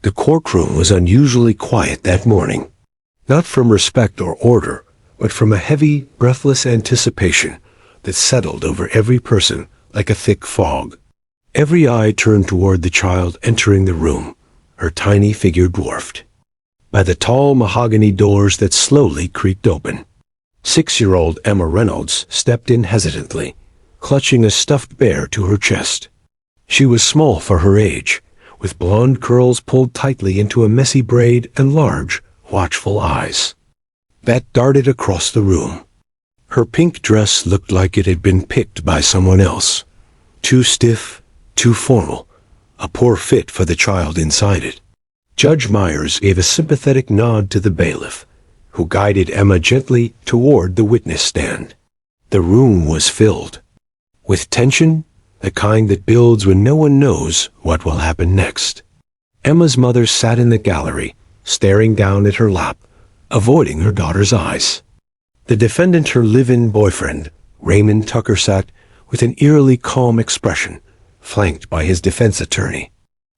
The courtroom was unusually quiet that morning, not from respect or order, but from a heavy, breathless anticipation that settled over every person like a thick fog. Every eye turned toward the child entering the room, her tiny figure dwarfed by the tall mahogany doors that slowly creaked open. 6-year-old Emma Reynolds stepped in hesitantly, clutching a stuffed bear to her chest. She was small for her age, with blonde curls pulled tightly into a messy braid and large, watchful eyes that darted across the room. Her pink dress looked like it had been picked by someone else. Too stiff, too formal, a poor fit for the child inside it. Judge Myers gave a sympathetic nod to the bailiff, who guided Emma gently toward the witness stand. The room was filled with tension, the kind that builds when no one knows what will happen next. Emma's mother sat in the gallery, staring down at her lap, avoiding her daughter's eyes. The defendant, her live-in boyfriend, Raymond Tucker, sat with an eerily calm expression, flanked by his defense attorney.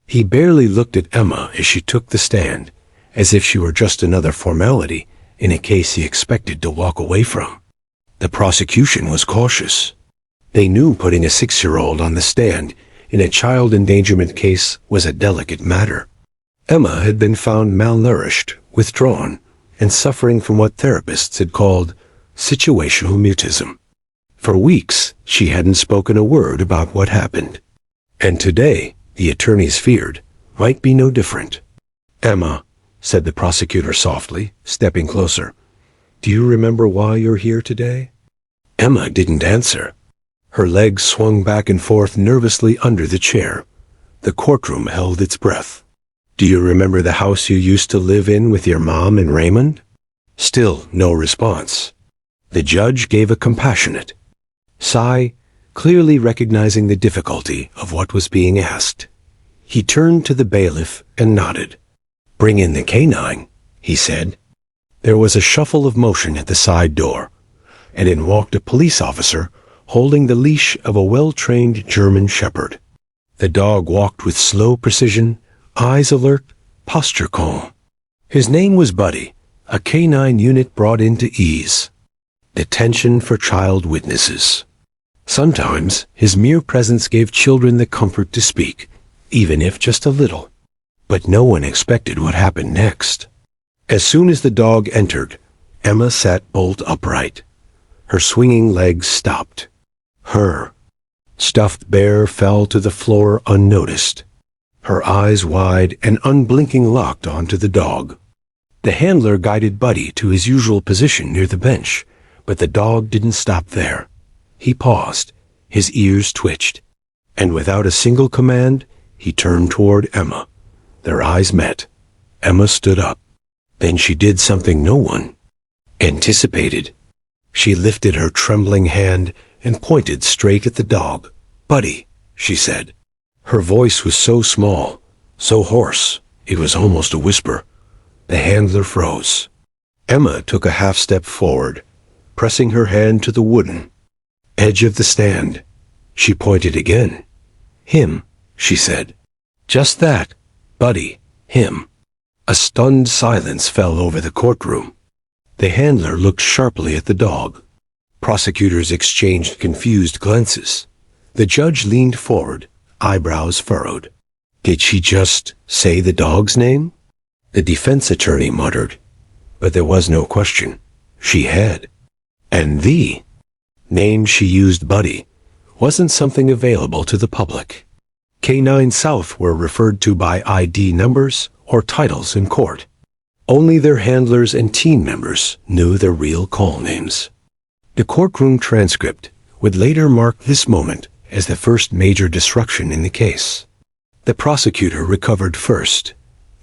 He barely looked at Emma as she took the stand, as if she were just another formality in a case he expected to walk away from. The prosecution was cautious. They knew putting a 6-year-old on the stand in a child endangerment case was a delicate matter. Emma had been found malnourished, withdrawn, and suffering from what therapists had called situational mutism. For weeks, she hadn't spoken a word about what happened. And today, the attorneys feared, might be no different. "Emma," said the prosecutor softly, stepping closer, "do you remember why you're here today?" Emma didn't answer. Her legs swung back and forth nervously under the chair. The courtroom held its breath. "Do you remember the house you used to live in with your mom and Raymond?" Still no response. The judge gave a compassionate sigh, clearly recognizing the difficulty of what was being asked. He turned to the bailiff and nodded. "Bring in the canine," he said. There was a shuffle of motion at the side door, and in walked a police officer holding the leash of a well-trained German shepherd. The dog walked with slow precision, eyes alert, posture calm. His name was Buddy, a canine unit brought in to ease detention for child witnesses. Sometimes his mere presence gave children the comfort to speak, even if just a little. But no one expected what happened next. As soon as the dog entered, Emma sat bolt upright. Her swinging legs stopped. Her stuffed bear fell to the floor unnoticed, her eyes wide and unblinking locked onto the dog. The handler guided Buddy to his usual position near the bench, but the dog didn't stop there. He paused, his ears twitched, and without a single command, he turned toward Emma. Their eyes met. Emma stood up. Then she did something no one anticipated. She lifted her trembling hand and pointed straight at the dog. "Buddy," she said. Her voice was so small, so hoarse, it was almost a whisper. The handler froze. Emma took a half-step forward, pressing her hand to the wooden edge of the stand. She pointed again. "Him," she said. "Just that, Buddy, him." A stunned silence fell over the courtroom. The handler looked sharply at the dog. Prosecutors exchanged confused glances. The judge leaned forward, eyebrows furrowed. "Did she just say the dog's name?" The defense attorney muttered, but there was no question. She had. And the name she used, Buddy, wasn't something available to the public. Canine South were referred to by ID numbers or titles in court. Only their handlers and team members knew their real call names. The courtroom transcript would later mark this moment as the first major disruption in the case. The prosecutor recovered first.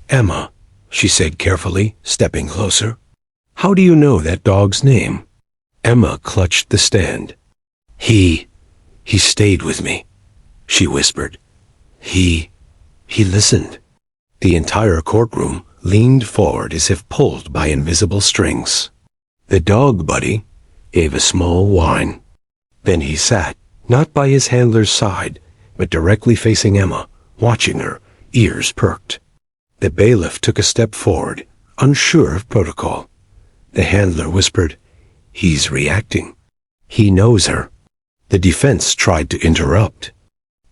"Emma," she said carefully, stepping closer, "how do you know that dog's name?" Emma clutched the stand. He stayed with me," she whispered. He listened." The entire courtroom leaned forward as if pulled by invisible strings. The dog, Buddy, gave a small whine. Then he sat, not by his handler's side, but directly facing Emma, watching her, ears perked. The bailiff took a step forward, unsure of protocol. The handler whispered, "He's reacting. He knows her." The defense tried to interrupt.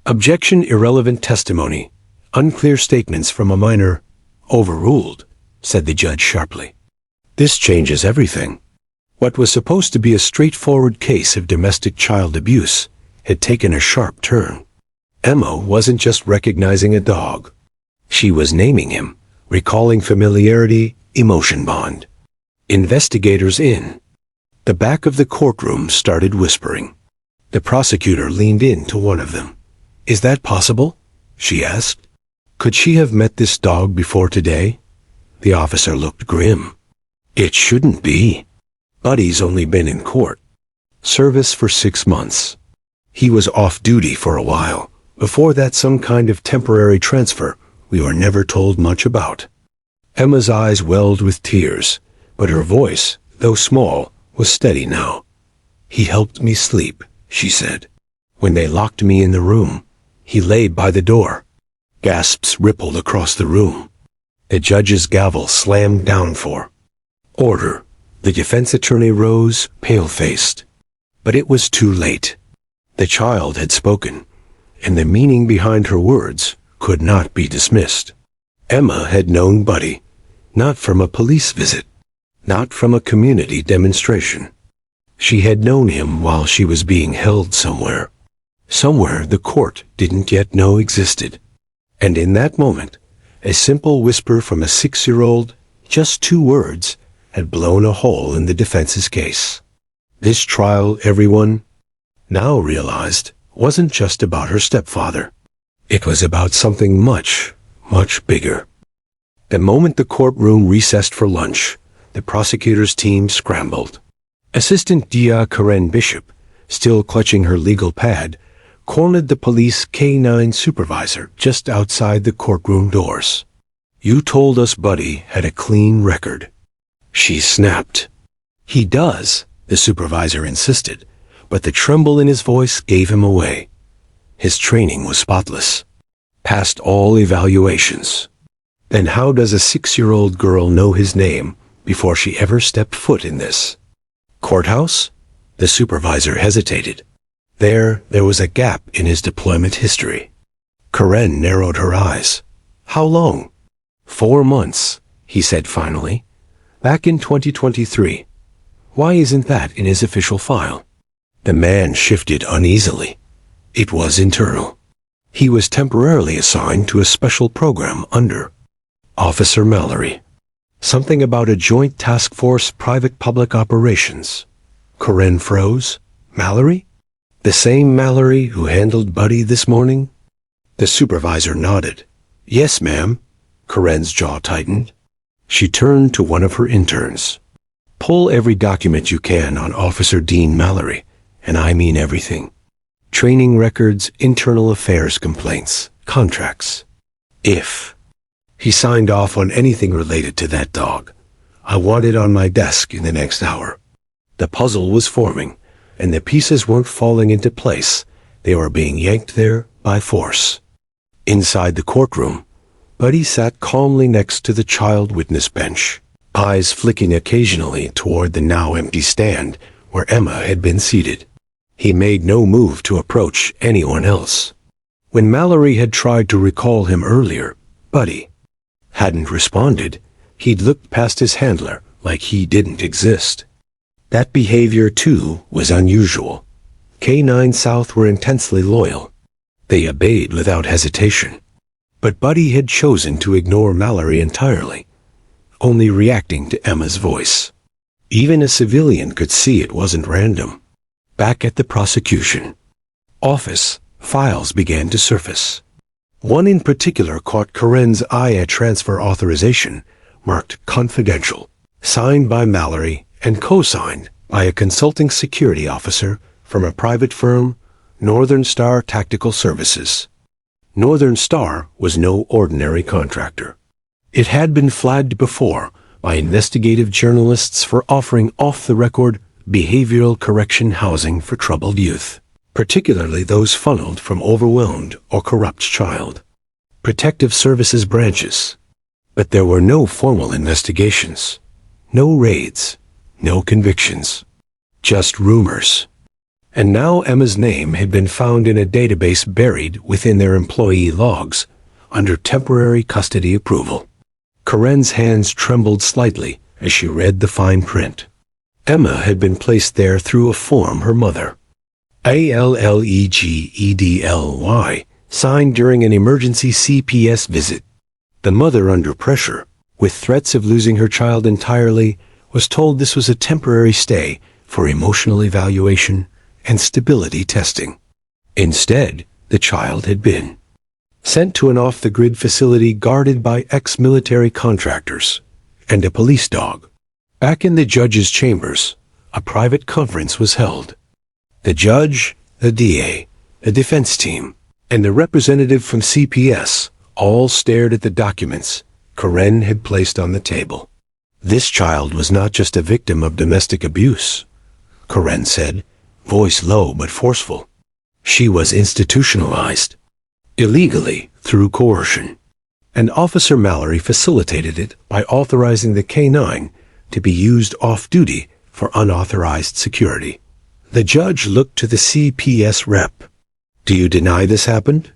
"Objection, irrelevant testimony. Unclear statements from a minor. Overruled," said the judge sharply. This changes everything. What was supposed to be a straightforward case of domestic child abuse had taken a sharp turn. Emma wasn't just recognizing a dog. She was naming him, recalling familiarity, emotion bond. Investigators in the back of the courtroom started whispering. The prosecutor leaned in to one of them. "Is that possible?" she asked. "Could she have met this dog before today?" The officer looked grim. "It shouldn't be. Buddy's only been in court. Service for 6 months. He was off duty for a while. Before that, some kind of temporary transfer we were never told much about." Emma's eyes welled with tears, but her voice, though small, was steady now. "He helped me sleep," she said. "When they locked me in the room, he lay by the door." Gasps rippled across the room. The judge's gavel slammed down for order. The defense attorney rose, pale-faced. But it was too late. The child had spoken, and the meaning behind her words could not be dismissed. Emma had known Buddy, not from a police visit, not from a community demonstration. She had known him while she was being held somewhere the court didn't yet know existed. And in that moment, a simple whisper from a 6-year-old, just 2 words, had blown a hole in the defense's case. This trial, everyone now realized, wasn't just about her stepfather. It was about something much, much bigger. The moment the courtroom recessed for lunch, the prosecutor's team scrambled. Assistant Dia Karen Bishop, still clutching her legal pad, cornered the police canine supervisor just outside the courtroom doors. "You told us Buddy had a clean record," she snapped. "He does," the supervisor insisted, but the tremble in his voice gave him away. His training was spotless. Passed all evaluations. Then how does a 6-year-old girl know his name before she ever stepped foot in this courthouse? The supervisor hesitated. There was a gap in his deployment history. Karen narrowed her eyes. "How long?" 4 months, he said finally. "Back in 2023. Why isn't that in his official file?" The man shifted uneasily. It was internal. He was temporarily assigned to a special program under Officer Mallory. Something about a joint task force, private-public operations. Karen froze. Mallory? The same Mallory who handled Buddy this morning? The supervisor nodded. "Yes, ma'am." Karen's jaw tightened. She turned to one of her interns. "Pull every document you can on Officer Dean Mallory, and I mean everything. Training records, internal affairs complaints, contracts. If he signed off on anything related to that dog, I want it on my desk in the next hour." The puzzle was forming, and the pieces weren't falling into place. They were being yanked there by force. Inside the courtroom, Buddy sat calmly next to the child witness bench, eyes flicking occasionally toward the now empty stand where Emma had been seated. He made no move to approach anyone else. When Mallory had tried to recall him earlier, Buddy hadn't responded. He'd looked past his handler like he didn't exist. That behavior, too, was unusual. K-9 South were intensely loyal. They obeyed without hesitation. But Buddy had chosen to ignore Mallory entirely, only reacting to Emma's voice. Even a civilian could see it wasn't random. Back at the prosecution office, files began to surface. One in particular caught Karen's eye: a transfer authorization marked confidential, signed by Mallory and co-signed by a consulting security officer from a private firm, Northern Star Tactical Services. Northern Star was no ordinary contractor. It had been flagged before by investigative journalists for offering off-the-record behavioral correction housing for troubled youth, particularly those funneled from overwhelmed or corrupt child protective services branches. But there were no formal investigations, no raids, no convictions, just rumors. And now Emma's name had been found in a database buried within their employee logs, under temporary custody approval. Corinne's hands trembled slightly as she read the fine print. Emma had been placed there through a form her mother, Allegedly, signed during an emergency CPS visit. The mother, under pressure, with threats of losing her child entirely, was told this was a temporary stay for emotional evaluation and stability testing. Instead, the child had been sent to an off-the-grid facility guarded by ex-military contractors and a police dog. Back in the judge's chambers, a private conference was held. The judge, the DA, the defense team, and the representative from CPS all stared at the documents Corinne had placed on the table. This child was not just a victim of domestic abuse, Corinne said, voice low but forceful. She was institutionalized, illegally through coercion, and Officer Mallory facilitated it by authorizing the canine to be used off-duty for unauthorized security. The judge looked to the CPS rep. Do you deny this happened?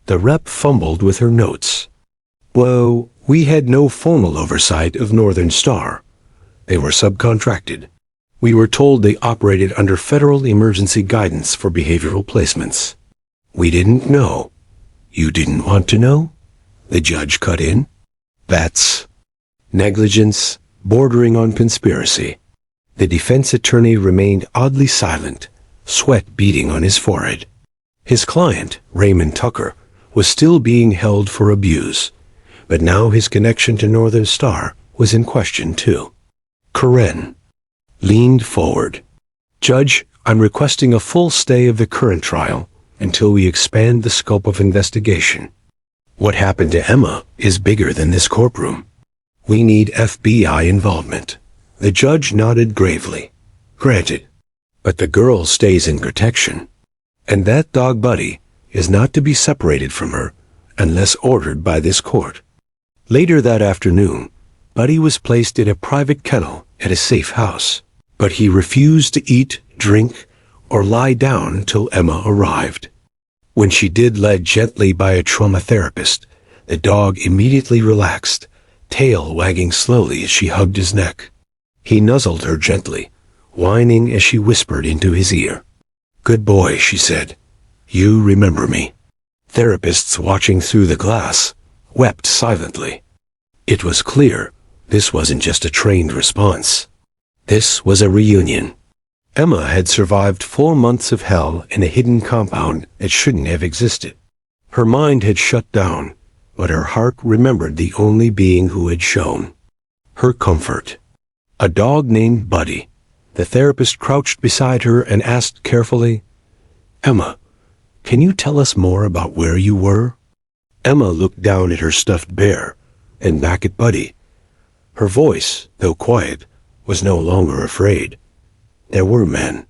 The rep fumbled with her notes. Well, we had no formal oversight of Northern Star. They were subcontracted. We were told they operated under federal emergency guidance for behavioral placements. We didn't know. You didn't want to know? The judge cut in. That's negligence bordering on conspiracy. The defense attorney remained oddly silent, sweat beading on his forehead. His client, Raymond Tucker, was still being held for abuse, but now his connection to Northern Star was in question too. Corinne leaned forward. Judge, I'm requesting a full stay of the current trial until we expand the scope of investigation. What happened to Emma is bigger than this courtroom. We need FBI involvement. The judge nodded gravely. Granted. But the girl stays in protection. And that dog Buddy is not to be separated from her unless ordered by this court. Later that afternoon, Buddy was placed in a private kennel at a safe house, but he refused to eat, drink, or lie down until Emma arrived. When she did led gently by a trauma therapist, the dog immediately relaxed, tail wagging slowly as she hugged his neck. He nuzzled her gently, whining as she whispered into his ear. Good boy, she said. You remember me. Therapists watching through the glass wept silently. It was clear this wasn't just a trained response. This was a reunion. Emma had survived 4 months of hell in a hidden compound that shouldn't have existed. Her mind had shut down, but her heart remembered the only being who had shown her comfort. A dog named Buddy. The therapist crouched beside her and asked carefully, Emma, can you tell us more about where you were? Emma looked down at her stuffed bear and back at Buddy. Her voice, though quiet, was no longer afraid. There were men.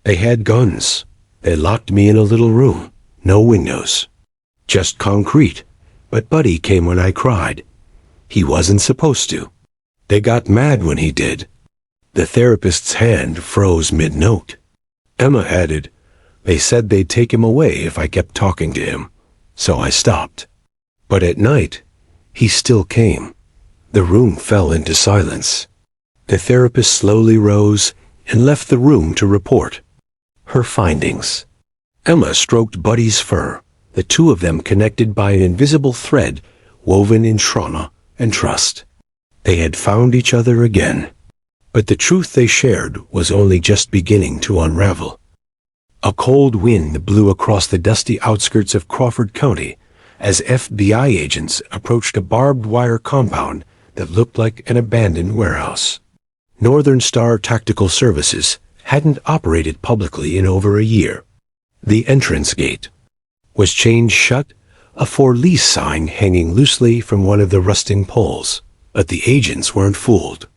They had guns. They locked me in a little room. No windows. Just concrete. But Buddy came when I cried. He wasn't supposed to. They got mad when he did. The therapist's hand froze mid-note. Emma added, they said they'd take him away if I kept talking to him, so I stopped. But at night, he still came. The room fell into silence. The therapist slowly rose and left the room to report her findings. Emma stroked Buddy's fur, the two of them connected by an invisible thread woven in trauma and trust. They had found each other again. But the truth they shared was only just beginning to unravel. A cold wind blew across the dusty outskirts of Crawford County as FBI agents approached a barbed wire compound that looked like an abandoned warehouse. Northern Star Tactical Services hadn't operated publicly in over a year. The entrance gate was chained shut, a for lease sign hanging loosely from one of the rusting poles. But the agents weren't fooled.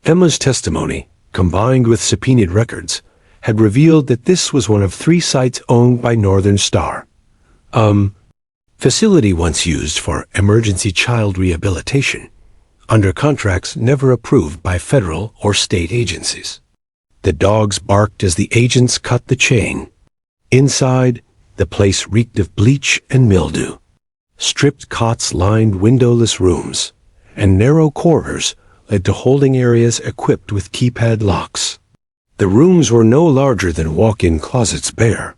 Emma's testimony, combined with subpoenaed records, had revealed that this was one of 3 sites owned by Northern Star. Facility once used for emergency child rehabilitation under contracts never approved by federal or state agencies. The dogs barked as the agents cut the chain. Inside, the place reeked of bleach and mildew. Stripped cots lined windowless rooms, and narrow corridors led to holding areas equipped with keypad locks. The rooms were no larger than walk-in closets bare.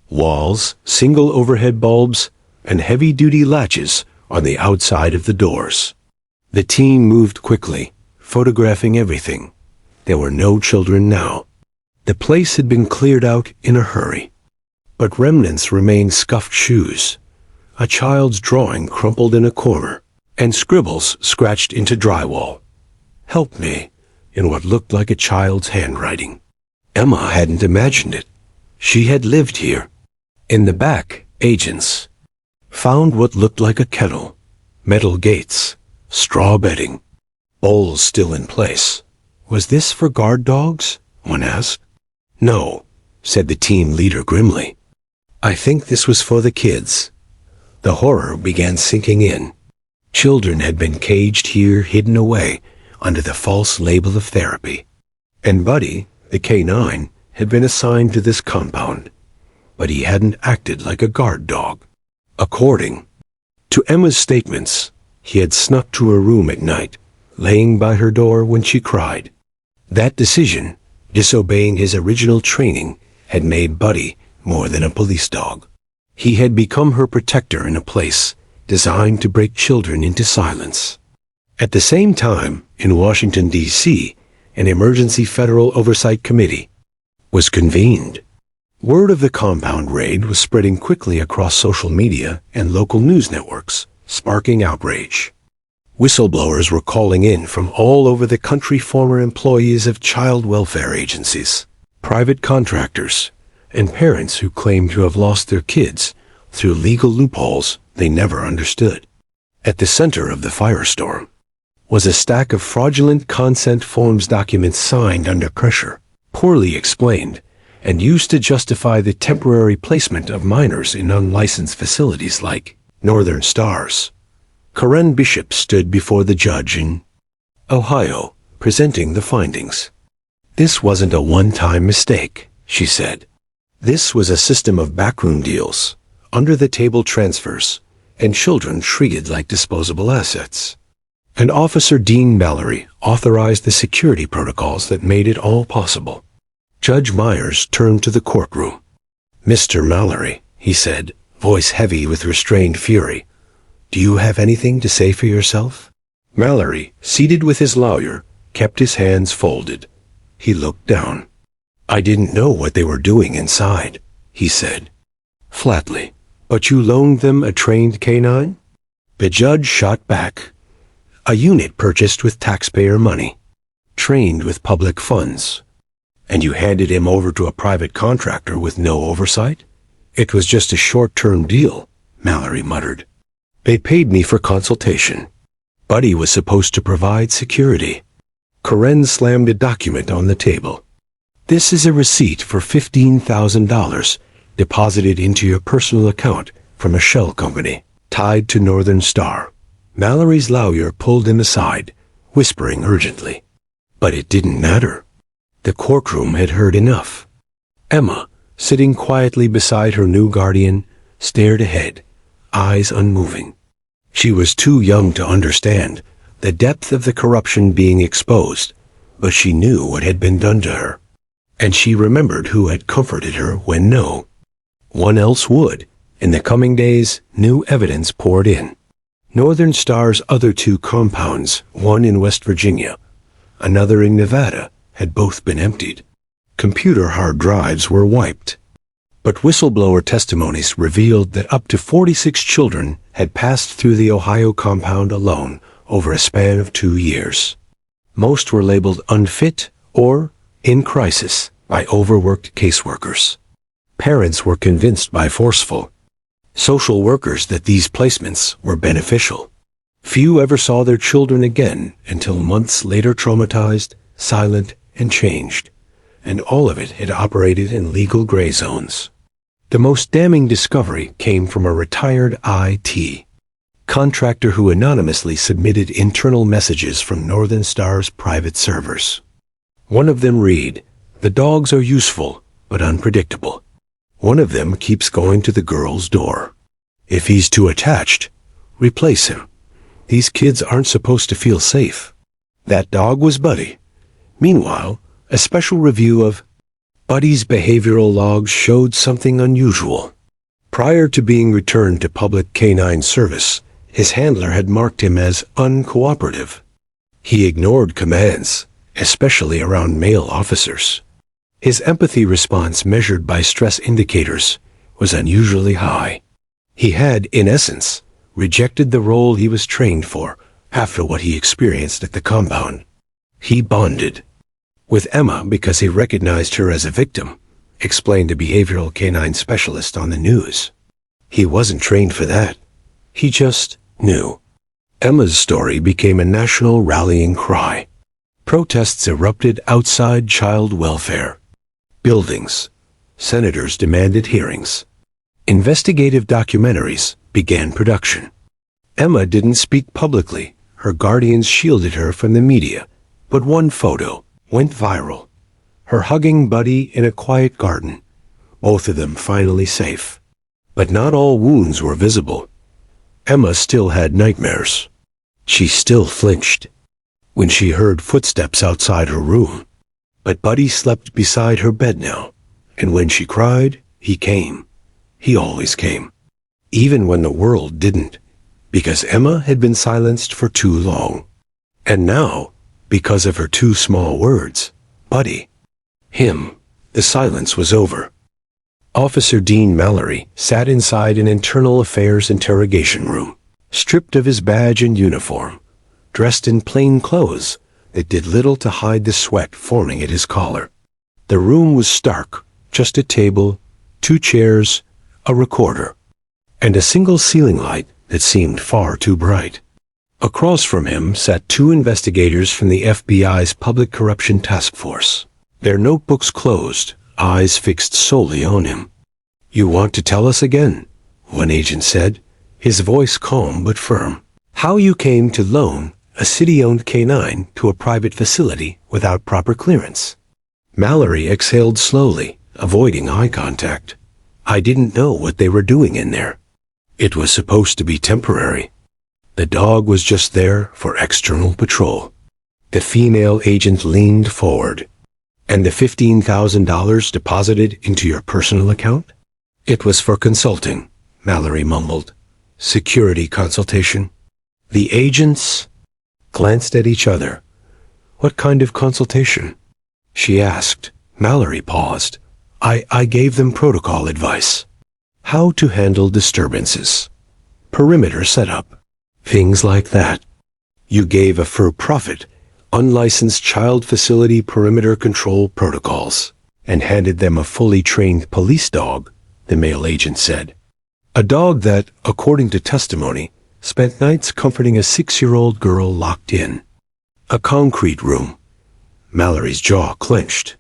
Walls, single overhead bulbs, and heavy-duty latches on the outside of the doors. The team moved quickly, photographing everything. There were no children now. The place had been cleared out in a hurry. But remnants remained: scuffed shoes, a child's drawing crumpled in a corner, and scribbles scratched into drywall. "Help me," in what looked like a child's handwriting. Emma hadn't imagined it. She had lived here. In the back, agents found what looked like a kennel, metal gates, straw bedding, bowls still in place. Was this for guard dogs? One asked. "No," said the team leader grimly. "I think this was for the kids." The horror began sinking in. Children had been caged here, hidden away under the false label of therapy. And Buddy, the canine, had been assigned to this compound. But he hadn't acted like a guard dog. According to Emma's statements, he had snuck to her room at night, laying by her door when she cried. That decision, disobeying his original training, had made Buddy more than a police dog. He had become her protector in a place designed to break children into silence. At the same time, in Washington, D.C., an emergency federal oversight committee was convened. Word of the compound raid was spreading quickly across social media and local news networks, sparking outrage. Whistleblowers were calling in from all over the country, former employees of child welfare agencies, private contractors, and parents who claimed to have lost their kids through legal loopholes they never understood. At the center of the firestorm was a stack of fraudulent consent forms, documents signed under pressure, poorly explained, and used to justify the temporary placement of minors in unlicensed facilities like Northern Star's. Karen Bishop stood before the judge in Ohio, presenting the findings. "This wasn't a one-time mistake," she said. "This was a system of backroom deals, under-the-table transfers, and children treated like disposable assets. And Officer Dean Mallory authorized the security protocols that made it all possible." Judge Myers turned to the courtroom. "Mr. Mallory," he said, voice heavy with restrained fury, "do you have anything to say for yourself?" Mallory, seated with his lawyer, kept his hands folded. He looked down. "I didn't know what they were doing inside," he said, flatly. "But you loaned them a trained canine?" The judge shot back. "A unit purchased with taxpayer money, trained with public funds. And you handed him over to a private contractor with no oversight?" "It was just a short-term deal," Mallory muttered. "They paid me for consultation. Buddy was supposed to provide security." Karen slammed a document on the table. "This is a receipt for $15,000 deposited into your personal account from a shell company tied to Northern Star." Mallory's lawyer pulled him aside, whispering urgently. But it didn't matter. The courtroom had heard enough. Emma, sitting quietly beside her new guardian, stared ahead, eyes unmoving. She was too young to understand the depth of the corruption being exposed, but she knew what had been done to her. And she remembered who had comforted her when no one else would. In the coming days, new evidence poured in. Northern Star's other two compounds, one in West Virginia, another in Nevada, had both been emptied. Computer hard drives were wiped. But whistleblower testimonies revealed that up to 46 children had passed through the Ohio compound alone over a span of 2 years. Most were labeled unfit or in crisis by overworked caseworkers. Parents were convinced by forceful social workers that these placements were beneficial. Few ever saw their children again until months later, traumatized, silent, and changed. And all of it had operated in legal gray zones. The most damning discovery came from a retired IT contractor who anonymously submitted internal messages from Northern Star's private servers. One of them read, "The dogs are useful, but unpredictable. One of them keeps going to the girl's door. If he's too attached, replace him. These kids aren't supposed to feel safe." That dog was Buddy. Meanwhile, a special review of Buddy's behavioral logs showed something unusual. Prior to being returned to public canine service, his handler had marked him as uncooperative. He ignored commands, especially around male officers. His empathy response, measured by stress indicators, was unusually high. He had, in essence, rejected the role he was trained for after what he experienced at the compound. He bonded with Emma because he recognized her as a victim, explained a behavioral canine specialist on the news. He wasn't trained for that. He just knew. Emma's story became a national rallying cry. Protests erupted outside child welfare buildings. Senators demanded hearings. Investigative documentaries began production. Emma didn't speak publicly. Her guardians shielded her from the media, but one photo went viral. Her hugging Buddy in a quiet garden, both of them finally safe. But not all wounds were visible. Emma still had nightmares. She still flinched when she heard footsteps outside her room. But Buddy slept beside her bed now, and when she cried, he came. He always came, even when the world didn't, because Emma had been silenced for too long. And now, because of her two small words, Buddy, him, the silence was over. Officer Dean Mallory sat inside an internal affairs interrogation room, stripped of his badge and uniform, dressed in plain clothes that did little to hide the sweat forming at his collar. The room was stark, just a table, 2 chairs, a recorder, and a single ceiling light that seemed far too bright. Across from him sat 2 investigators from the FBI's Public Corruption Task Force, their notebooks closed, eyes fixed solely on him. "You want to tell us again?" one agent said, his voice calm but firm. "How you came to loan a city-owned canine to a private facility without proper clearance?" Mallory exhaled slowly, avoiding eye contact. "I didn't know what they were doing in there. It was supposed to be temporary. The dog was just there for external patrol." The female agent leaned forward. "And the $15,000 deposited into your personal account?" "It was for consulting," Mallory mumbled. "Security consultation." The agents glanced at each other. "What kind of consultation?" she asked. Mallory paused. I gave them protocol advice. How to handle disturbances. Perimeter setup. Things like that. You gave a for-profit, unlicensed child facility perimeter control protocols, and handed them a fully trained police dog, the male agent said. A dog that, according to testimony, spent nights comforting a 6-year-old girl locked in a concrete room. Mallory's jaw clenched.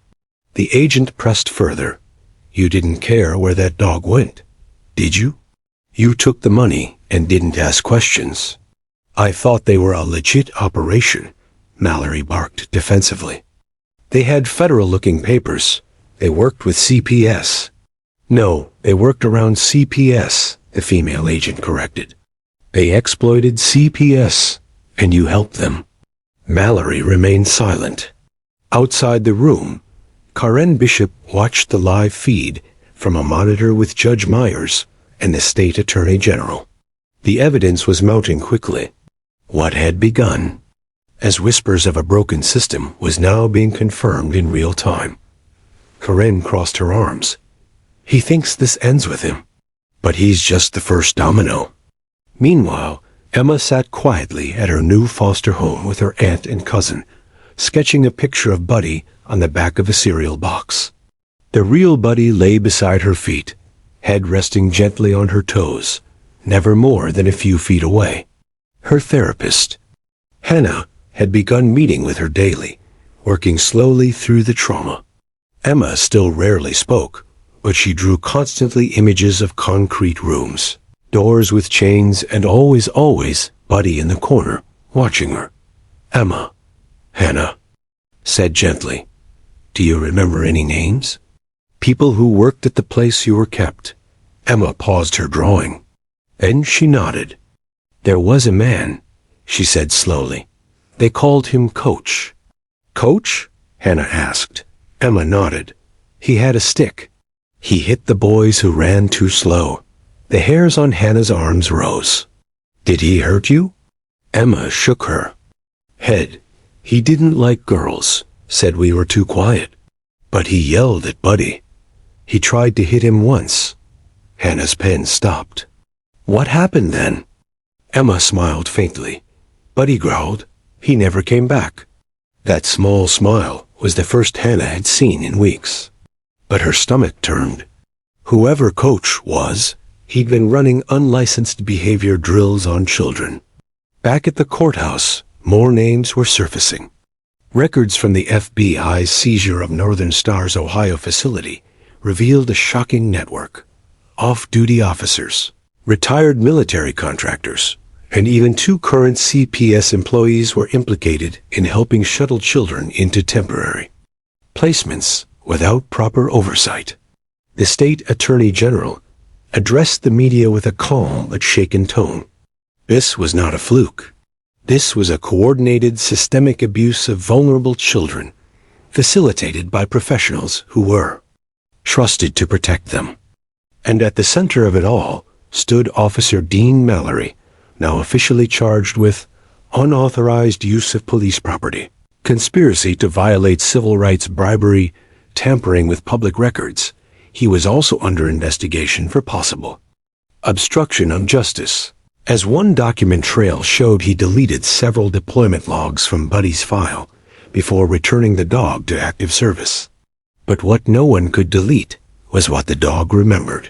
The agent pressed further. "You didn't care where that dog went, did you? You took the money and didn't ask questions." "I thought they were a legit operation," Mallory barked defensively. "They had federal-looking papers. They worked with CPS." "No, they worked around CPS," the female agent corrected. "They exploited CPS, and you helped them." Mallory remained silent. Outside the room, Karen Bishop watched the live feed from a monitor with Judge Myers and the state attorney general. The evidence was mounting quickly. What had begun as whispers of a broken system was now being confirmed in real time. Karen crossed her arms. "He thinks this ends with him, but he's just the first domino." Meanwhile, Emma sat quietly at her new foster home with her aunt and cousin, sketching a picture of Buddy on the back of a cereal box. The real Buddy lay beside her feet, head resting gently on her toes, never more than a few feet away. Her therapist, Hannah, had begun meeting with her daily, working slowly through the trauma. Emma still rarely spoke, but she drew constantly images of concrete rooms, Doors with chains, and always, Buddy in the corner, watching her. "Emma," Hannah said gently, "do you remember any names? People who worked at the place you were kept?" Emma paused her drawing. Then she nodded. "There was a man," she said slowly. "They called him Coach." "Coach?" Hannah asked. Emma nodded. "He had a stick. He hit the boys who ran too slow." The hairs on Hannah's arms rose. "Did he hurt you?" Emma shook her head. "He didn't like girls, said we were too quiet. But he yelled at Buddy. He tried to hit him once." Hannah's pen stopped. "What happened then?" Emma smiled faintly. Buddy growled. He never came back. That small smile was the first Hannah had seen in weeks. But her stomach turned. Whoever Coach was, he'd been running unlicensed behavior drills on children. Back at the courthouse, more names were surfacing. Records from the FBI's seizure of Northern Star's Ohio facility revealed a shocking network. Off-duty officers, retired military contractors, and even 2 current CPS employees were implicated in helping shuttle children into temporary placements without proper oversight. The state attorney general addressed the media with a calm but shaken tone. This was not a fluke. This was a coordinated, systemic abuse of vulnerable children, facilitated by professionals who were trusted to protect them. And at the center of it all stood Officer Dean Mallory, now officially charged with unauthorized use of police property, conspiracy to violate civil rights, bribery, tampering with public records. He was also under investigation for possible obstruction of justice. As one document trail showed, he deleted several deployment logs from Buddy's file before returning the dog to active service. But what no one could delete was what the dog remembered.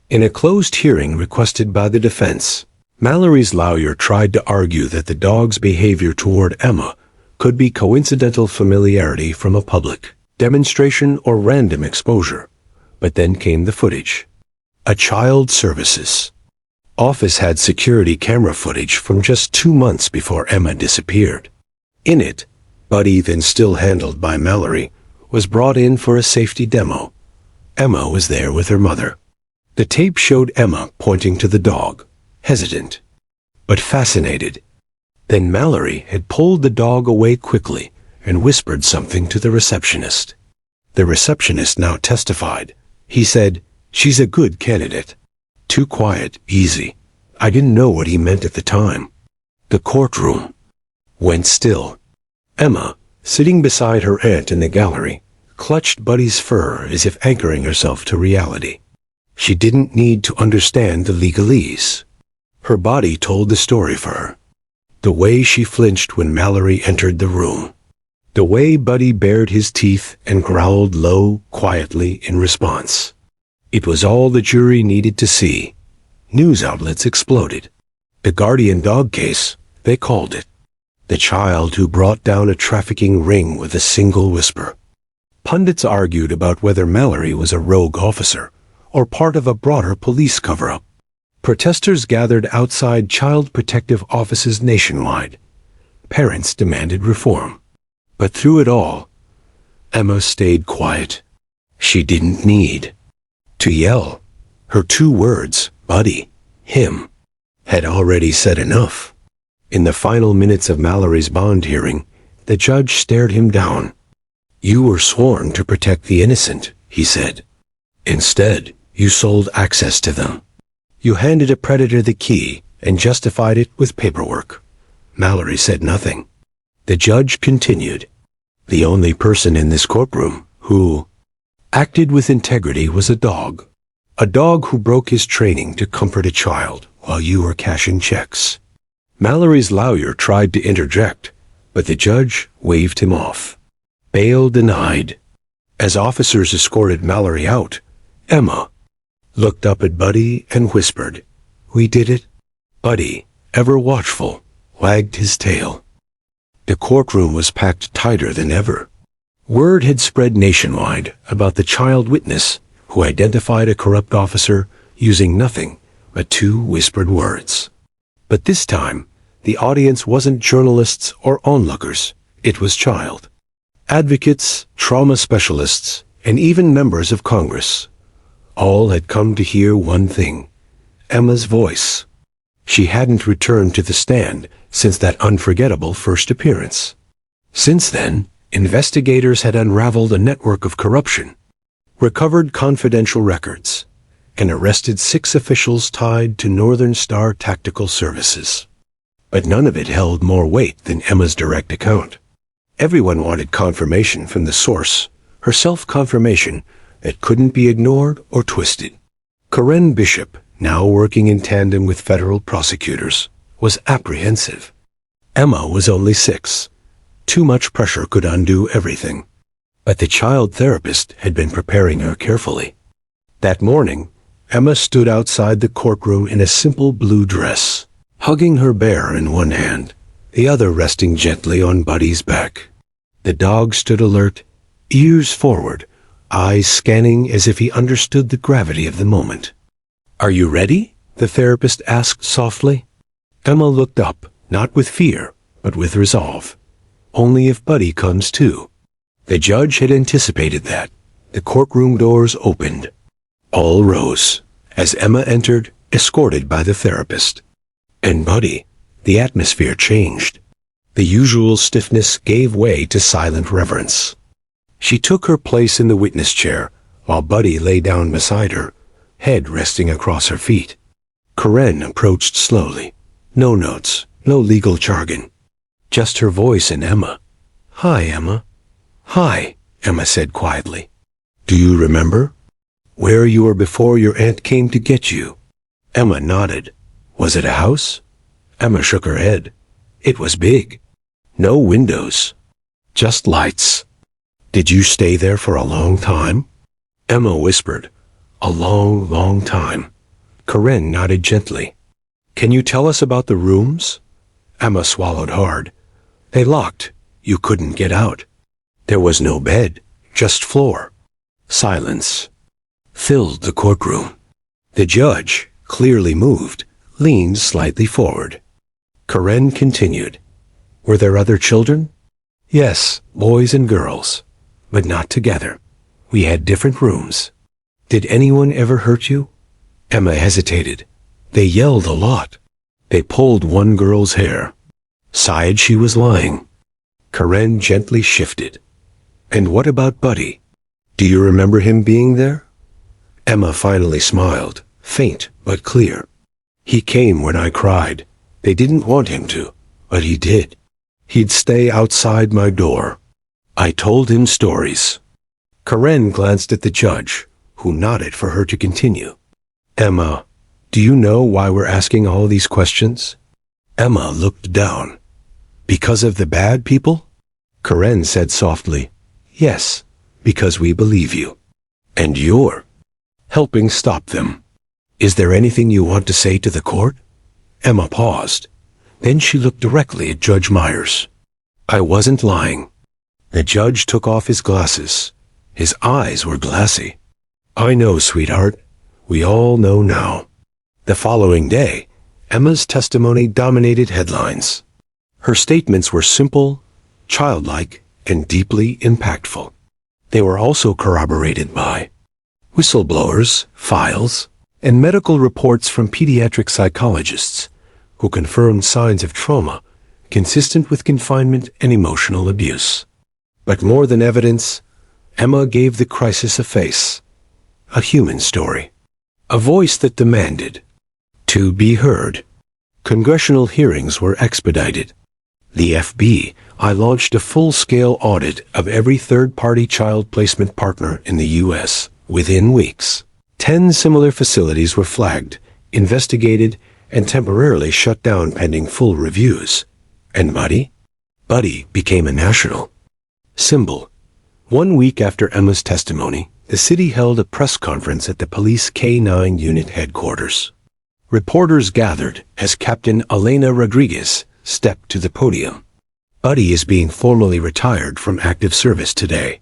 In a closed hearing requested by the defense, Mallory's lawyer tried to argue that the dog's behavior toward Emma could be coincidental familiarity from a public demonstration or random exposure. But then came the footage. A child services office had security camera footage from just 2 months before Emma disappeared. In it, Buddy, then still handled by Mallory, was brought in for a safety demo. Emma was there with her mother. The tape showed Emma pointing to the dog, hesitant, but fascinated. Then Mallory had pulled the dog away quickly and whispered something to the receptionist. The receptionist now testified. He said, "She's a good candidate. Too quiet, easy. I didn't know what he meant at the time." The courtroom went still. Emma, sitting beside her aunt in the gallery, clutched Buddy's fur as if anchoring herself to reality. She didn't need to understand the legalese. Her body told the story for her. The way she flinched when Mallory entered the room. The way Buddy bared his teeth and growled low, quietly in response. It was all the jury needed to see. News outlets exploded. The guardian dog case, they called it. The child who brought down a trafficking ring with a single whisper. Pundits argued about whether Mallory was a rogue officer or part of a broader police cover-up. Protesters gathered outside child protective offices nationwide. Parents demanded reform. But through it all, Emma stayed quiet. She didn't need to yell. Her 2 words, Buddy, him, had already said enough. In the final minutes of Mallory's bond hearing, the judge stared him down. "You were sworn to protect the innocent," he said. "Instead, you sold access to them. You handed a predator the key and justified it with paperwork." Mallory said nothing. The judge continued. "The only person in this courtroom who acted with integrity was a dog. A dog who broke his training to comfort a child while you were cashing checks." Mallory's lawyer tried to interject, but the judge waved him off. Bail denied. As officers escorted Mallory out, Emma looked up at Buddy and whispered, "We did it." Buddy, ever watchful, wagged his tail. The courtroom was packed tighter than ever. Word had spread nationwide about the child witness who identified a corrupt officer using nothing but two whispered words. But this time, the audience wasn't journalists or onlookers. It was child. Advocates, trauma specialists, and even members of Congress. All had come to hear one thing: Emma's voice. She hadn't returned to the stand since that unforgettable first appearance. Since then, investigators had unraveled a network of corruption, recovered confidential records, and arrested 6 officials tied to Northern Star Tactical Services. But none of it held more weight than Emma's direct account. Everyone wanted confirmation from the source, her self-confirmation that couldn't be ignored or twisted. Corinne Bishop, now working in tandem with federal prosecutors, was apprehensive. Emma was only 6. Too much pressure could undo everything. But the child therapist had been preparing her carefully. That morning, Emma stood outside the courtroom in a simple blue dress, hugging her bear in one hand, the other resting gently on Buddy's back. The dog stood alert, ears forward, eyes scanning as if he understood the gravity of the moment. "Are you ready?" the therapist asked softly. Emma looked up, not with fear, but with resolve. Only if Buddy comes too. The judge had anticipated that. The courtroom doors opened. All rose as Emma entered, escorted by the therapist. And Buddy, the atmosphere changed. The usual stiffness gave way to silent reverence. She took her place in the witness chair, while Buddy lay down beside her, head resting across her feet. Corinne approached slowly. No notes, no legal jargon. Just her voice and Emma. "Hi, Emma." "Hi," Emma said quietly. "Do you remember where you were before your aunt came to get you?" Emma nodded. "Was it a house?" Emma shook her head. "It was big. No windows. Just lights." "Did you stay there for a long time?" Emma whispered. "A long, long time." Corinne nodded gently. "Can you tell us about the rooms?" Emma swallowed hard. "They locked. You couldn't get out. There was no bed, just floor." Silence filled the courtroom. The judge, clearly moved, leaned slightly forward. Corinne continued. "Were there other children?" "Yes, boys and girls, but not together. We had different rooms." "Did anyone ever hurt you?" Emma hesitated. "They yelled a lot. They pulled one girl's hair. Sighed she was lying." Corinne gently shifted. "And what about Buddy? Do you remember him being there?" Emma finally smiled, faint but clear. "He came when I cried. They didn't want him to, but he did. He'd stay outside my door. I told him stories." Corinne glanced at the judge, who nodded for her to continue. "Emma, do you know why we're asking all these questions?" Emma looked down. "Because of the bad people?" Corinne said softly, "Yes, because we believe you. And you're helping stop them. Is there anything you want to say to the court?" Emma paused. Then she looked directly at Judge Myers. "I wasn't lying." The judge took off his glasses. His eyes were glassy. "I know, sweetheart. We all know now." The following day, Emma's testimony dominated headlines. Her statements were simple, childlike, and deeply impactful. They were also corroborated by whistleblowers, files, and medical reports from pediatric psychologists who confirmed signs of trauma consistent with confinement and emotional abuse. But more than evidence, Emma gave the crisis a face, a human story, a voice that demanded to be heard. Congressional hearings were expedited. The FBI launched a full-scale audit of every third-party child placement partner in the U.S. Within weeks, 10 similar facilities were flagged, investigated, and temporarily shut down pending full reviews. And Buddy? Buddy became a national symbol. 1 week after Emma's testimony, the city held a press conference at the police K-9 unit headquarters. Reporters gathered as Captain Elena Rodriguez stepped to the podium. "Buddy is being formally retired from active service today,"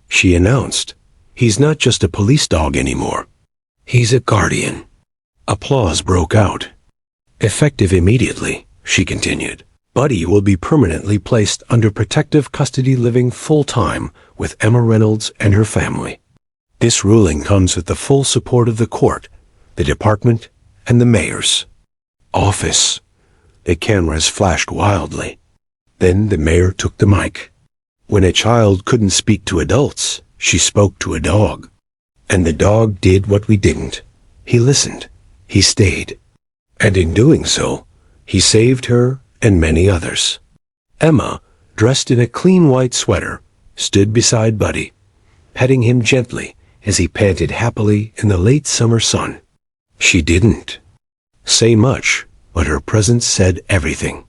she announced. "He's not just a police dog anymore. He's a guardian." Applause broke out. "Effective immediately," she continued. "Buddy will be permanently placed under protective custody living full-time with Emma Reynolds and her family. This ruling comes with the full support of the court, the department, and the mayor's office." The cameras flashed wildly. Then the mayor took the mic. "When a child couldn't speak to adults, she spoke to a dog. And the dog did what we didn't. He listened. He stayed. And in doing so, he saved her and many others." Emma, dressed in a clean white sweater, stood beside Buddy, petting him gently as he panted happily in the late summer sun. She didn't say much, but her presence said everything.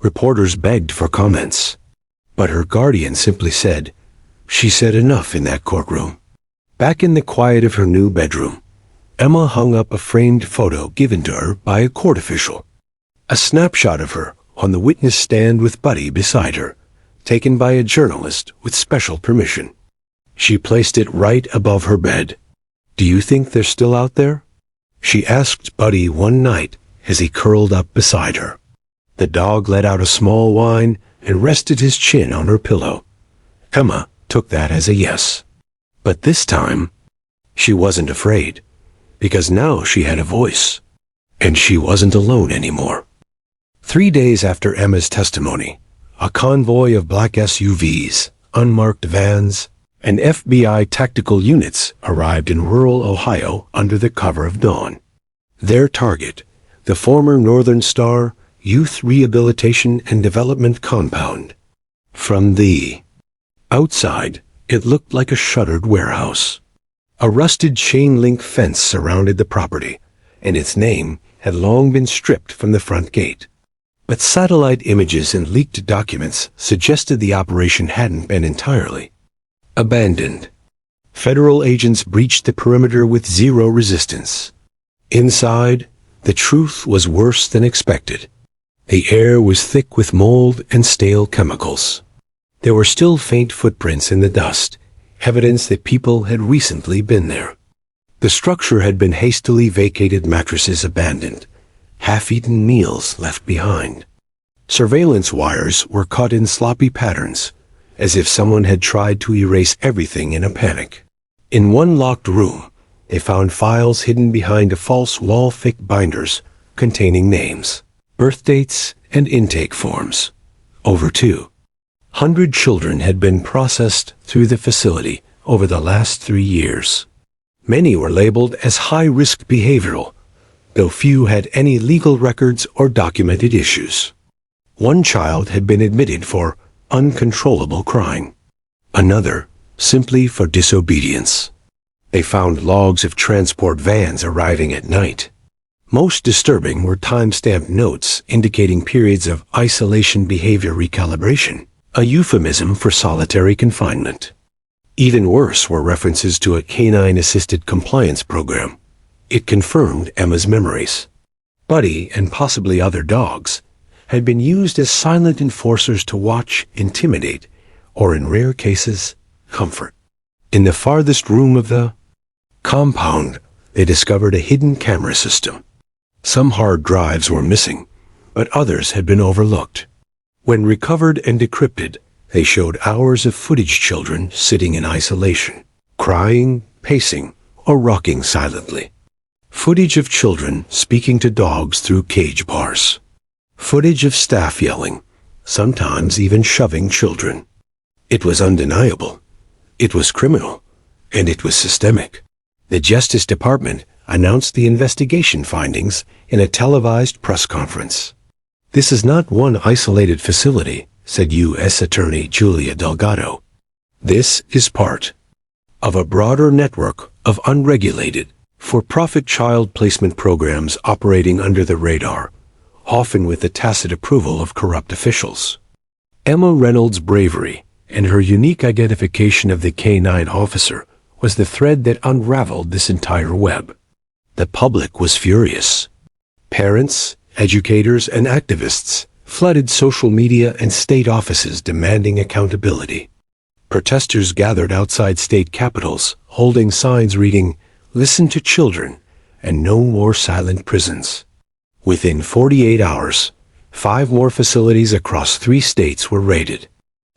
Reporters begged for comments, but her guardian simply said, "She said enough in that courtroom." Back in the quiet of her new bedroom, Emma hung up a framed photo given to her by a court official. A snapshot of her on the witness stand with Buddy beside her, taken by a journalist with special permission. She placed it right above her bed. "Do you think they're still out there?" she asked Buddy one night as he curled up beside her. The dog let out a small whine and rested his chin on her pillow. Emma took that as a yes. But this time, she wasn't afraid, because now she had a voice, and she wasn't alone anymore. 3 days after Emma's testimony, a convoy of black SUVs, unmarked vans, and FBI tactical units arrived in rural Ohio under the cover of dawn. Their target, the former Northern Star Youth Rehabilitation and Development Compound. From the outside, it looked like a shuttered warehouse. A rusted chain-link fence surrounded the property, and its name had long been stripped from the front gate. But satellite images and leaked documents suggested the operation hadn't been entirely abandoned. Federal agents breached the perimeter with zero resistance. Inside, the truth was worse than expected. The air was thick with mold and stale chemicals. There were still faint footprints in the dust, evidence that people had recently been there. The structure had been hastily vacated, mattresses abandoned, half-eaten meals left behind. Surveillance wires were cut in sloppy patterns, as if someone had tried to erase everything in a panic. In one locked room, they found files hidden behind a false wall, thick binders containing names, birth dates, and intake forms. Over 200 children had been processed through the facility over the last 3 years. Many were labeled as high-risk behavioral, though few had any legal records or documented issues. One child had been admitted for uncontrollable crying. Another simply for disobedience. They found logs of transport vans arriving at night. Most disturbing were time-stamped notes indicating periods of isolation behavior recalibration, a euphemism for solitary confinement. Even worse were references to a canine-assisted compliance program. It confirmed Emma's memories. Buddy, and possibly other dogs, had been used as silent enforcers to watch, intimidate, or in rare cases, comfort. In the farthest room of the compound, they discovered a hidden camera system. Some hard drives were missing, but others had been overlooked. When recovered and decrypted, they showed hours of footage, children sitting in isolation, crying, pacing, or rocking silently. Footage of children speaking to dogs through cage bars. Footage of staff yelling, sometimes even shoving children. It was undeniable. It was criminal. And it was systemic. The Justice Department announced the investigation findings in a televised press conference. "This is not one isolated facility," said U.S. Attorney Julia Delgado. "This is part of a broader network of unregulated, for-profit child placement programs operating under the radar, often with the tacit approval of corrupt officials." Emma Reynolds' bravery and her unique identification of the canine officer was the thread that unraveled this entire web. The public was furious. Parents, educators, and activists flooded social media and state offices demanding accountability. Protesters gathered outside state capitals, holding signs reading, "Listen to children," and no more silent prisons. Within 48 hours, 5 more facilities across 3 states were raided.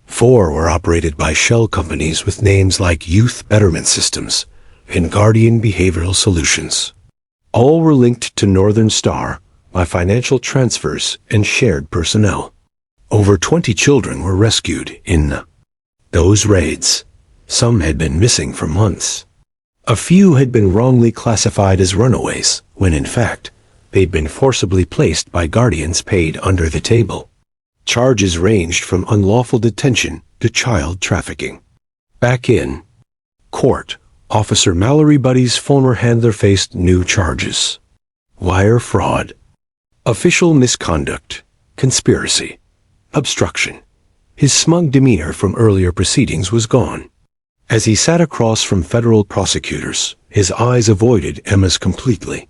4 were operated by shell companies with names like Youth Betterment Systems and Guardian Behavioral Solutions. All were linked to Northern Star by financial transfers and shared personnel. Over 20 children were rescued in those raids. Some had been missing for months. A few had been wrongly classified as runaways, when in fact, they'd been forcibly placed by guardians paid under the table. Charges ranged from unlawful detention to child trafficking. Back in court, Officer Mallory Buddy's former handler faced new charges. Wire fraud, official misconduct, conspiracy, obstruction. His smug demeanor from earlier proceedings was gone. As he sat across from federal prosecutors, his eyes avoided Emma's completely.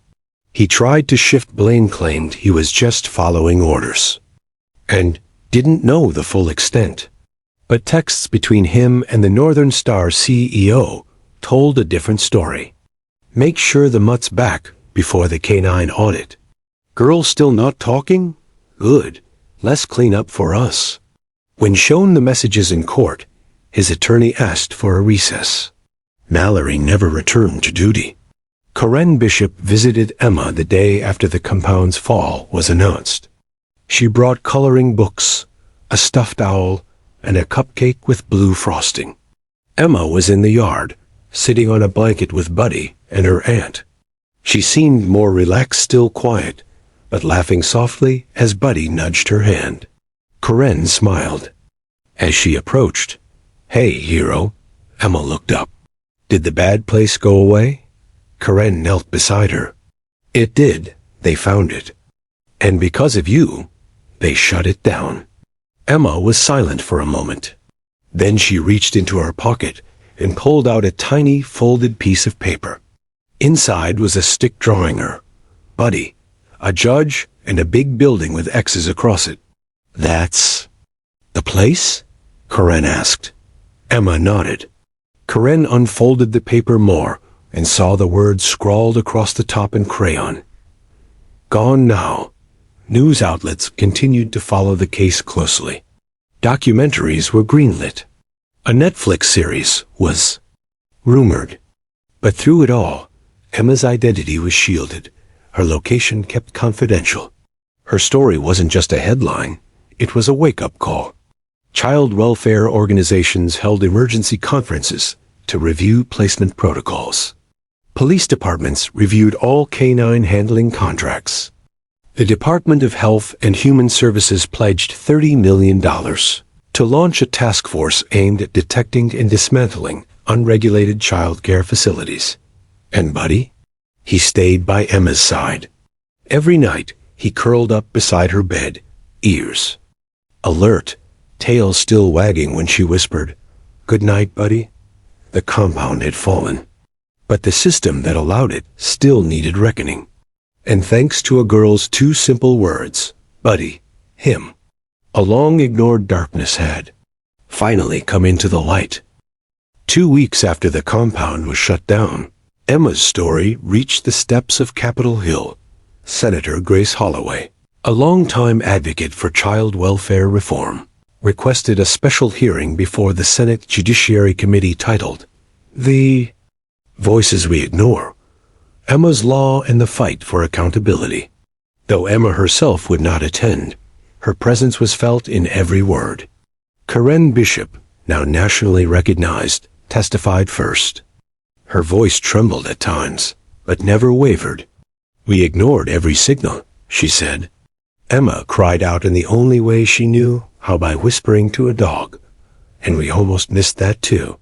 He tried to shift blame, claimed he was just following orders, and didn't know the full extent. But texts between him and the Northern Star CEO told a different story. Make sure the mutt's back before the canine audit. Girl still not talking? Good. Less cleanup for us. When shown the messages in court, his attorney asked for a recess. Mallory never returned to duty. Karen Bishop visited Emma the day after the compound's fall was announced. She brought coloring books, a stuffed owl, and a cupcake with blue frosting. Emma was in the yard, sitting on a blanket with Buddy and her aunt. She seemed more relaxed, still quiet, but laughing softly as Buddy nudged her hand. Karen smiled. As she approached, "Hey, hero." Emma looked up. "Did the bad place go away?" Karen knelt beside her. "It did. They found it. And because of you, they shut it down." Emma was silent for a moment. Then she reached into her pocket and pulled out a tiny folded piece of paper. Inside was a stick drawing her, Buddy, a judge, and a big building with X's across it. "That's the place?" Karen asked. Emma nodded. Karen unfolded the paper more and saw the words scrawled across the top in crayon. "Gone now." News outlets continued to follow the case closely. Documentaries were greenlit. A Netflix series was rumored. But through it all, Emma's identity was shielded, her location kept confidential. Her story wasn't just a headline, it was a wake-up call. Child welfare organizations held emergency conferences to review placement protocols. Police departments reviewed all canine handling contracts. The Department of Health and Human Services pledged $30 million to launch a task force aimed at detecting and dismantling unregulated child care facilities. And Buddy? He stayed by Emma's side. Every night, he curled up beside her bed, ears alert, tail still wagging when she whispered, "Good night, Buddy." The compound had fallen, but the system that allowed it still needed reckoning. And thanks to a girl's 2 simple words, Buddy, him, a long-ignored darkness had finally come into the light. 2 weeks after the compound was shut down, Emma's story reached the steps of Capitol Hill. Senator Grace Holloway, a longtime advocate for child welfare reform, requested a special hearing before the Senate Judiciary Committee titled, "The Voices We Ignore: Emma's Law and the Fight for Accountability." Though Emma herself would not attend, her presence was felt in every word. Karen Bishop, now nationally recognized, testified first. Her voice trembled at times, but never wavered. "We ignored every signal," she said. Emma cried out in the only way she knew, how by whispering to a dog. And we almost missed that too.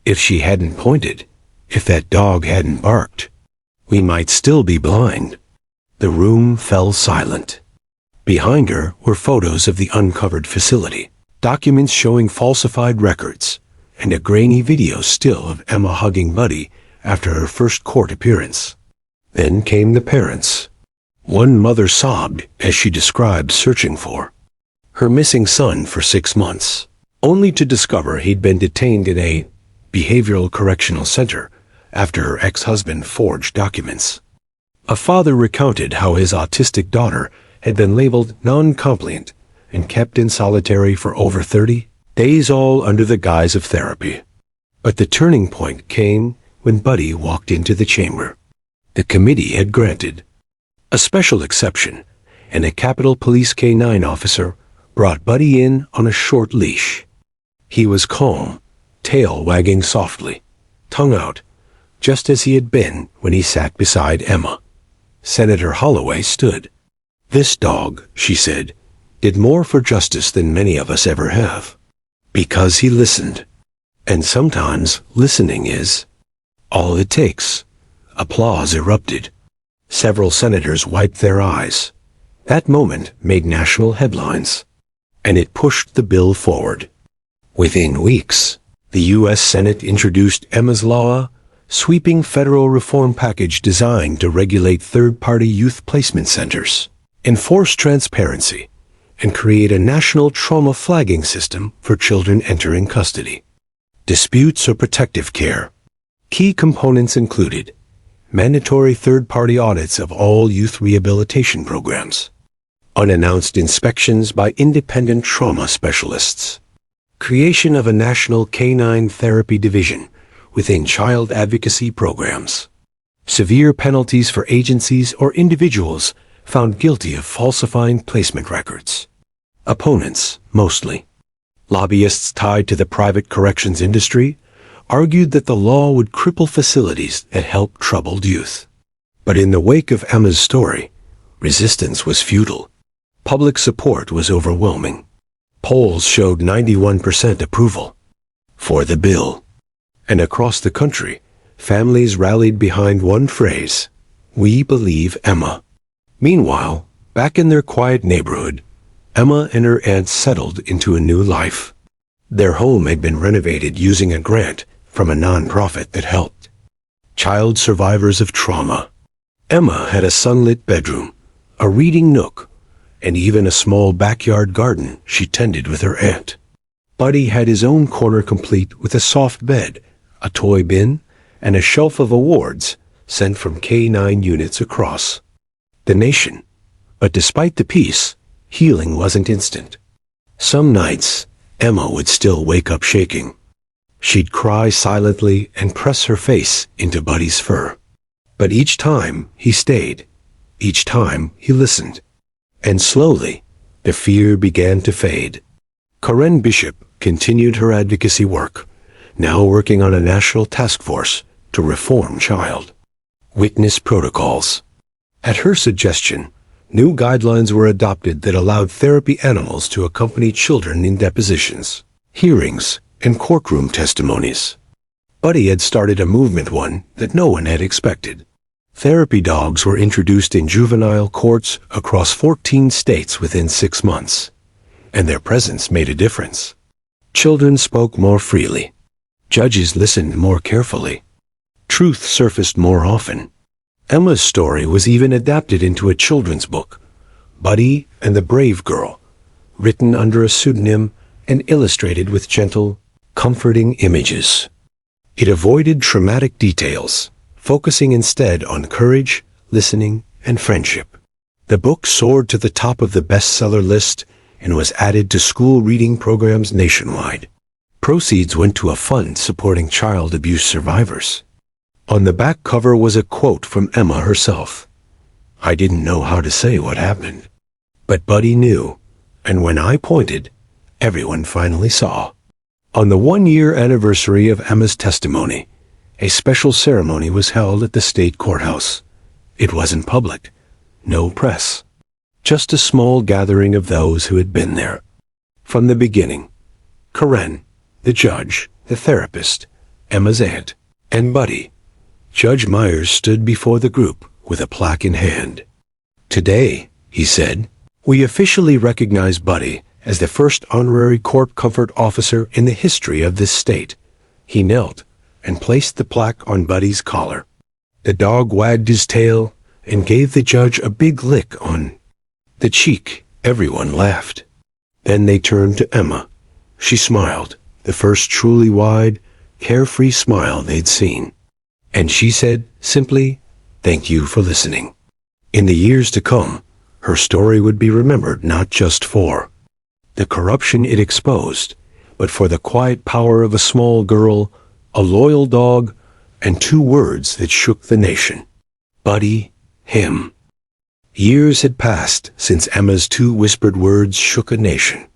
If she hadn't pointed, if that dog hadn't barked, we might still be blind. The room fell silent. Behind her were photos of the uncovered facility, documents showing falsified records, and a grainy video still of Emma hugging Buddy after her first court appearance. Then came the parents. One mother sobbed as she described searching for her missing son for 6 months, only to discover he'd been detained in a behavioral correctional center after her ex-husband forged documents. A father recounted how his autistic daughter had been labeled non-compliant and kept in solitary for over 30 days, all under the guise of therapy. But the turning point came when Buddy walked into the chamber. The committee had granted a special exception, and a Capitol Police canine officer brought Buddy in on a short leash. He was calm, tail wagging softly, tongue out, just as he had been when he sat beside Emma. Senator Holloway stood. "This dog," she said, "did more for justice than many of us ever have. Because he listened. And sometimes listening is all it takes." Applause erupted. Several senators wiped their eyes. That moment made national headlines, and it pushed the bill forward. Within weeks, the U.S. Senate introduced Emma's Law, sweeping federal reform package designed to regulate third-party youth placement centers, enforce transparency, and create a national trauma flagging system for children entering custody. Disputes or protective care. Key components included mandatory third-party audits of all youth rehabilitation programs, unannounced inspections by independent trauma specialists, creation of a national canine therapy division within child advocacy programs, severe penalties for agencies or individuals found guilty of falsifying placement records. Opponents, mostly lobbyists tied to the private corrections industry, argued that the law would cripple facilities that help troubled youth. But in the wake of Emma's story, resistance was futile. Public support was overwhelming. Polls showed 91% approval for the bill. And across the country, families rallied behind one phrase: "We believe Emma." Meanwhile, back in their quiet neighborhood, Emma and her aunt settled into a new life. Their home had been renovated using a grant from a nonprofit that helped child survivors of trauma. Emma had a sunlit bedroom, a reading nook, and even a small backyard garden she tended with her aunt. Buddy had his own corner complete with a soft bed, a toy bin, and a shelf of awards sent from K9 units across the nation. But despite the peace, healing wasn't instant. Some nights, Emma would still wake up shaking. She'd cry silently and press her face into Buddy's fur. But each time he stayed, each time he listened. And slowly, the fear began to fade. Corinne Bishop continued her advocacy work, now working on a national task force to reform child witness protocols. At her suggestion, new guidelines were adopted that allowed therapy animals to accompany children in depositions, hearings, and courtroom testimonies. Buddy had started a movement, one that no one had expected. Therapy dogs were introduced in juvenile courts across 14 states within 6 months, and their presence made a difference. Children spoke more freely. Judges listened more carefully. Truth surfaced more often. Emma's story was even adapted into a children's book, Buddy and the Brave Girl, written under a pseudonym and illustrated with gentle, comforting images. It avoided traumatic details, focusing instead on courage, listening, and friendship. The book soared to the top of the bestseller list and was added to school reading programs nationwide. Proceeds went to a fund supporting child abuse survivors. On the back cover was a quote from Emma herself. "I didn't know how to say what happened, but Buddy knew, and when I pointed, everyone finally saw." On the 1-year anniversary of Emma's testimony, a special ceremony was held at the state courthouse. It wasn't public, no press, just a small gathering of those who had been there. From the beginning, Corinne, the judge, the therapist, Emma's aunt, and Buddy, Judge Myers stood before the group with a plaque in hand. "Today," he said, "we officially recognize Buddy as the first honorary court comfort officer in the history of this state." He knelt and placed the plaque on Buddy's collar. The dog wagged his tail and gave the judge a big lick on the cheek. Everyone laughed. Then they turned to Emma. She smiled, the first truly wide, carefree smile they'd seen. And she said simply, Thank you for listening. In the years to come, her story would be remembered not just for the corruption it exposed, but for the quiet power of a small girl, a loyal dog, and 2 words that shook the nation. Buddy, him. Years had passed since Emma's 2 whispered words shook a nation.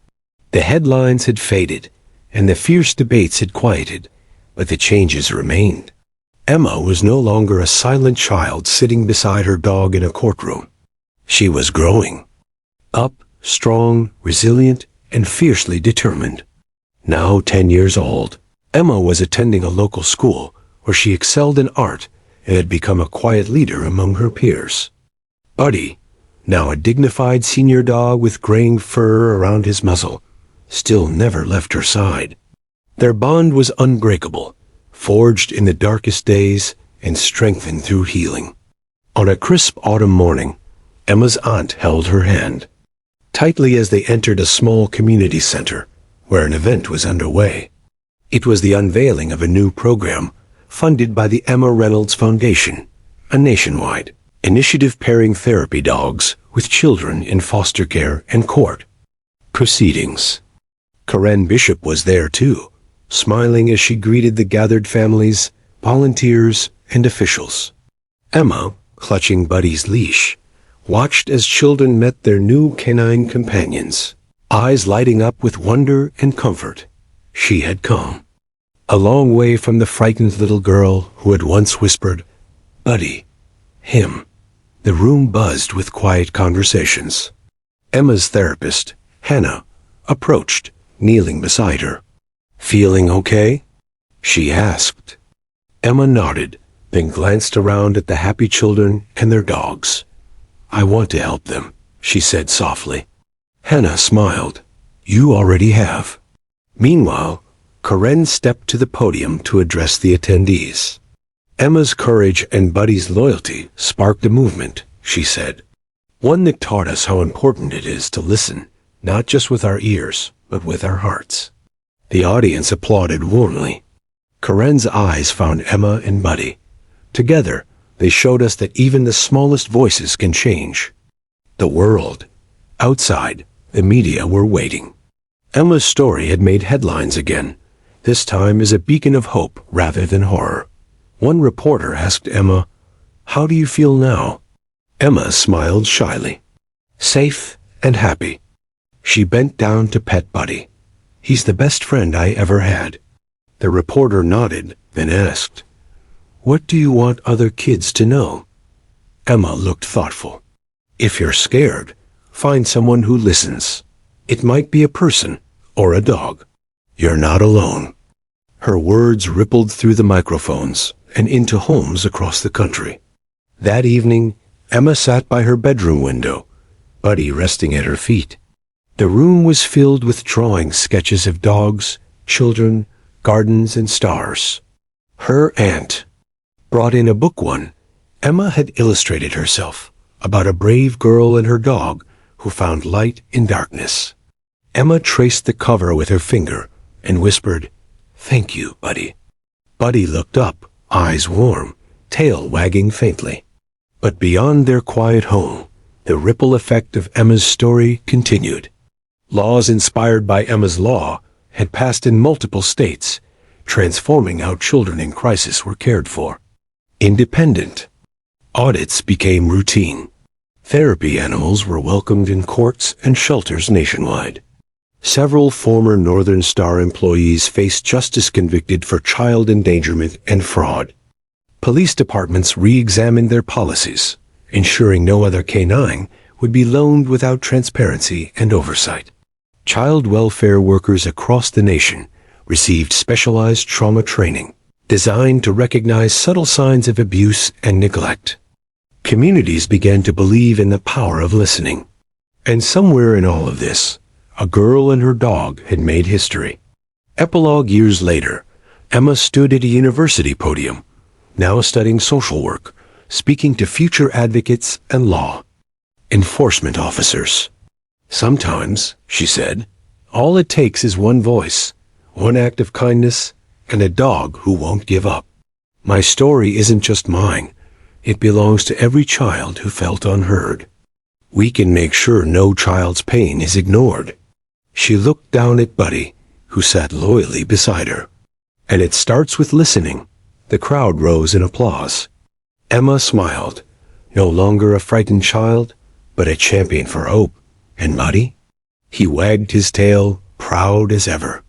The headlines had faded, and the fierce debates had quieted, but the changes remained. Emma was no longer a silent child sitting beside her dog in a courtroom. She was growing. Up, strong, resilient, and fiercely determined. Now 10 years old, Emma was attending a local school where she excelled in art and had become a quiet leader among her peers. Buddy, now a dignified senior dog with graying fur around his muzzle, still never left her side. Their bond was unbreakable, forged in the darkest days and strengthened through healing. On a crisp autumn morning, Emma's aunt held her hand tightly as they entered a small community center where an event was underway. It was the unveiling of a new program funded by the Emma Reynolds Foundation, a nationwide initiative pairing therapy dogs with children in foster care and court proceedings. Karen Bishop was there too, smiling as she greeted the gathered families, volunteers, and officials. Emma, clutching Buddy's leash, watched as children met their new canine companions, eyes lighting up with wonder and comfort. She had come a long way from the frightened little girl who had once whispered, "Buddy, him." The room buzzed with quiet conversations. Emma's therapist, Hannah, approached, kneeling beside her. "Feeling okay?" she asked. Emma nodded, then glanced around at the happy children and their dogs. "I want to help them," she said softly. Hannah smiled. "You already have." Meanwhile, Karen stepped to the podium to address the attendees. Emma's courage and Buddy's loyalty sparked a movement, she said. One that taught us how important it is to listen, not just with our ears, but with our hearts. The audience applauded warmly. Karen's eyes found Emma and Buddy. Together, they showed us that even the smallest voices can change. The world, outside, the media were waiting. Emma's story had made headlines again, this time as a beacon of hope rather than horror. One reporter asked Emma, "How do you feel now?" Emma smiled shyly. "Safe and happy." She bent down to pet Buddy. "He's the best friend I ever had." The reporter nodded, then asked, "What do you want other kids to know?" Emma looked thoughtful. "If you're scared, find someone who listens. It might be a person or a dog. You're not alone." Her words rippled through the microphones and into homes across the country. That evening, Emma sat by her bedroom window, Buddy resting at her feet. The room was filled with drawing sketches of dogs, children, gardens, and stars. Her aunt brought in a book one. Emma had illustrated herself, about a brave girl and her dog who found light in darkness. Emma traced the cover with her finger and whispered, "Thank you, Buddy." Buddy looked up, eyes warm, tail wagging faintly. But beyond their quiet home, the ripple effect of Emma's story continued. Laws inspired by Emma's law had passed in multiple states, transforming how children in crisis were cared for. Independent. Audits became routine. Therapy animals were welcomed in courts and shelters nationwide. Several former Northern Star employees faced justice convicted for child endangerment and fraud. Police departments re-examined their policies, ensuring no other canine would be loaned without transparency and oversight. Child welfare workers across the nation received specialized trauma training, designed to recognize subtle signs of abuse and neglect. Communities began to believe in the power of listening. And somewhere in all of this, a girl and her dog had made history. Epilogue years later, Emma stood at a university podium, now studying social work, speaking to future advocates and law enforcement officers. "Sometimes," she said, "all it takes is one voice, one act of kindness, and a dog who won't give up. My story isn't just mine. It belongs to every child who felt unheard. We can make sure no child's pain is ignored. She looked down at Buddy, who sat loyally beside her. And it starts with listening. The crowd rose in applause. Emma smiled, no longer a frightened child, but a champion for hope. And Buddy? He wagged his tail, proud as ever.